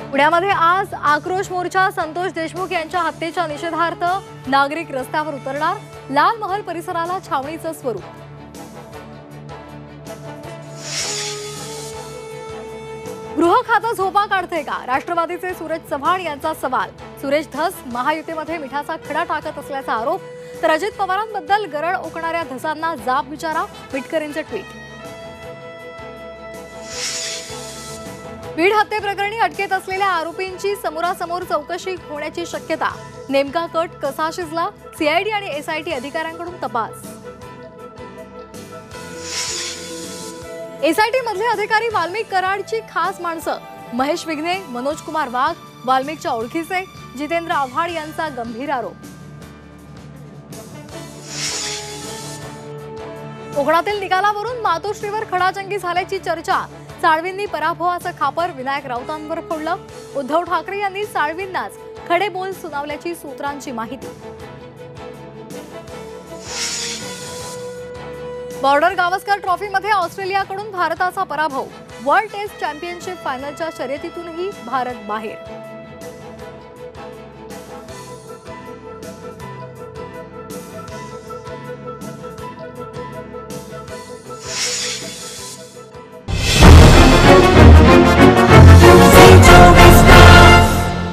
पुण्यामध्ये आज आक्रोश मोर्चा संतोष देशमुख यांच्या हत्येच्या निषेधार्थ नागरिक रस्त्यावर उतरणार। लाल महल परिसराला छावणीचं स्वरूप। गृह खातं झोपा काढते का? राष्ट्रवादीचे सूरज चव्हाण यांचा सवाल। सुरेश धस महायुतीमध्ये मिठाचा खडा टाकत असल्याचा आरोप, तर अजित पवारांबद्दल गरळ ओकणाऱ्या धसांना जाब विचारा, विटकरींचं ट्विट। बीड हत्येप्रकरणी अटकेत असलेल्या आरोपींची समोरासमोर चौकशी होण्याची शक्यता। नेमका कट कसा शिजला? सीआयडी आणि एसआयटी अधिकाऱ्यांकडून तपास। एसआयटी मधले अधिकारी वाल्मिक कराडची खास माणसं। महेश विघ्ने, मनोज कुमार वाघ वाल्मिकच्या ओळखीचे। जितेंद्र आव्हाड यांचा गंभीर आरोप। कोकणातील निकालावरून मातोश्रीवर खडाजंगी झाल्याची चर्चा। साळवींनी पराभवाचं खापर विनायक राऊतांवर फोडलं। उद्धव ठाकरे यांनी साळवींनाच खडे बोल सुनावल्याची सूत्रांची माहिती। बॉर्डर गावस्कर ट्रॉफीमध्ये ऑस्ट्रेलियाकडून भारताचा पराभव। वर्ल्ड टेस्ट चॅम्पियनशिप फायनलच्या शर्यतीतूनही भारत बाहेर।